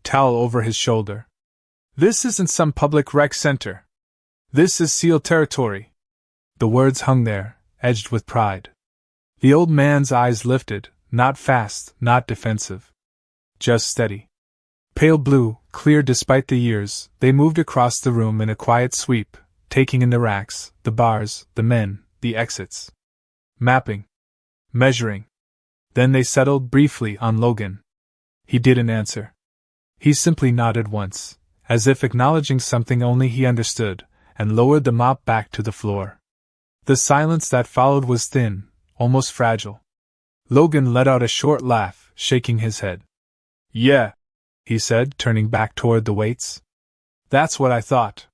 towel over his shoulder. "This isn't some public rec center. This is SEAL territory." The words hung there, edged with pride. The old man's eyes lifted, not fast, not defensive. Just steady. Pale blue, clear despite the years, they moved across the room in a quiet sweep, taking in the racks, the bars, the men, the exits. Mapping. Measuring. Then they settled briefly on Logan. He didn't answer. He simply nodded once, as if acknowledging something only he understood, and lowered the mop back to the floor. The silence that followed was thin, almost fragile. Logan let out a short laugh, shaking his head. "Yeah," he said, turning back toward the weights. "That's what I thought."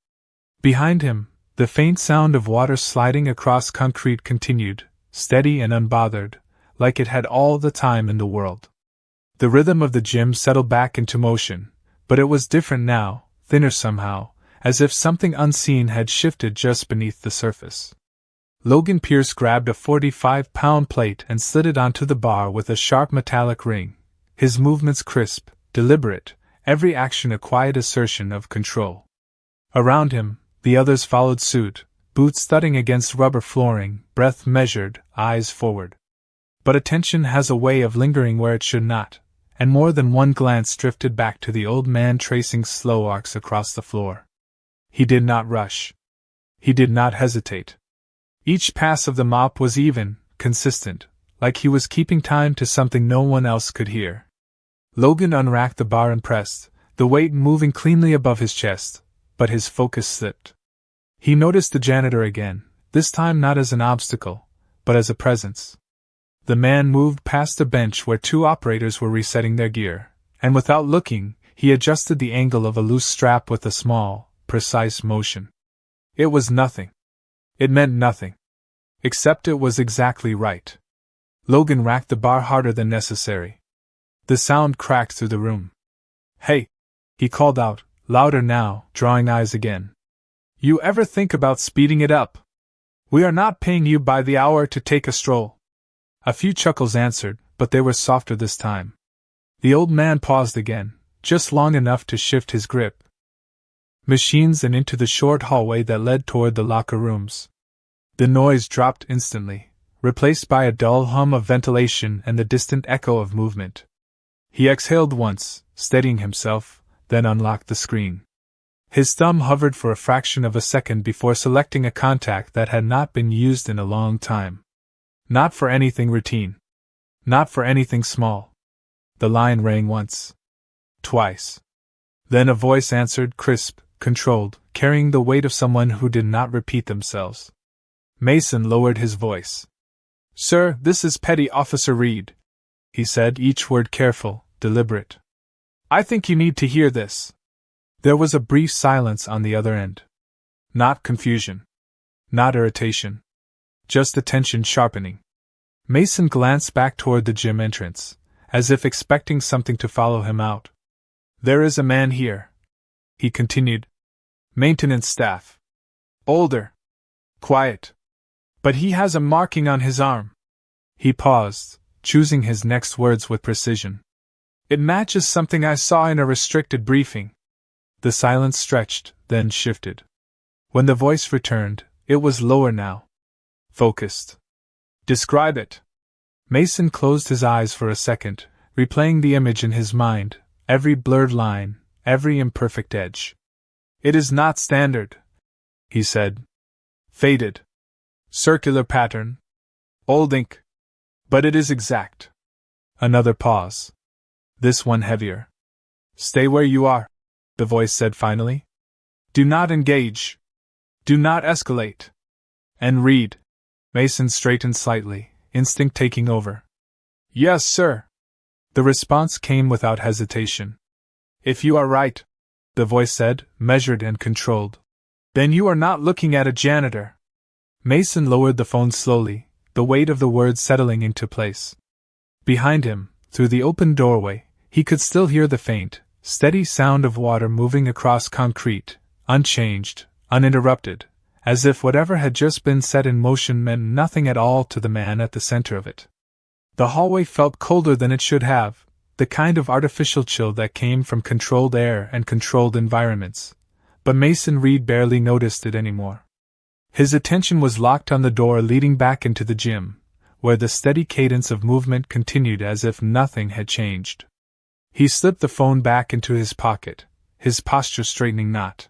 Behind him, the faint sound of water sliding across concrete continued, steady and unbothered, like it had all the time in the world. The rhythm of the gym settled back into motion, but it was different now, thinner somehow, as if something unseen had shifted just beneath the surface. Logan Pierce grabbed a 45-pound plate and slid it onto the bar with a sharp metallic ring, his movements crisp, deliberate, every action a quiet assertion of control. Around him, the others followed suit, boots thudding against rubber flooring, breath measured, eyes forward. But attention has a way of lingering where it should not, and more than one glance drifted back to the old man tracing slow arcs across the floor. He did not rush. He did not hesitate. Each pass of the mop was even, consistent, like he was keeping time to something no one else could hear. Logan unracked the bar and pressed, the weight moving cleanly above his chest, but his focus slipped. He noticed the janitor again, this time not as an obstacle, but as a presence. The man moved past a bench where two operators were resetting their gear, and without looking, he adjusted the angle of a loose strap with a small, precise motion. It was nothing. It meant nothing. Except it was exactly right. Logan racked the bar harder than necessary. The sound cracked through the room. "Hey!" he called out, louder now, drawing eyes again. "You ever think about speeding it up? We are not paying you by the hour to take a stroll." A few chuckles answered, but they were softer this time. The old man paused again, just long enough to shift his grip. Machines and into the short hallway that led toward the locker rooms. The noise dropped instantly, replaced by a dull hum of ventilation and the distant echo of movement. He exhaled once, steadying himself, then unlocked the screen. His thumb hovered for a fraction of a second before selecting a contact that had not been used in a long time. Not for anything routine. Not for anything small. The line rang once. Twice. Then a voice answered, crisp, controlled, carrying the weight of someone who did not repeat themselves. Mason lowered his voice. "Sir, this is Petty Officer Reed," he said, each word careful, deliberate. "I think you need to hear this." There was a brief silence on the other end. Not confusion. Not irritation. Just attention sharpening. Mason glanced back toward the gym entrance, as if expecting something to follow him out. "There is a man here," he continued. "Maintenance staff. Older. Quiet. But he has a marking on his arm." He paused, choosing his next words with precision. "It matches something I saw in a restricted briefing." The silence stretched, then shifted. When the voice returned, it was lower now. Focused. "Describe it." Mason closed his eyes for a second, replaying the image in his mind, every blurred line, every imperfect edge. "It is not standard," he said. "Faded. Circular pattern. Old ink. But it is exact." Another pause. This one heavier. "Stay where you are," the voice said finally. "Do not engage. Do not escalate. And read." Mason straightened slightly, instinct taking over. "Yes, sir." The response came without hesitation. "If you are right," the voice said, measured and controlled, "then you are not looking at a janitor." Mason lowered the phone slowly, the weight of the words settling into place. Behind him, through the open doorway, he could still hear the faint, steady sound of water moving across concrete, unchanged, uninterrupted, as if whatever had just been set in motion meant nothing at all to the man at the center of it. The hallway felt colder than it should have, the kind of artificial chill that came from controlled air and controlled environments, but Mason Reed barely noticed it anymore. His attention was locked on the door leading back into the gym, where the steady cadence of movement continued as if nothing had changed. He slipped the phone back into his pocket, his posture straightening not.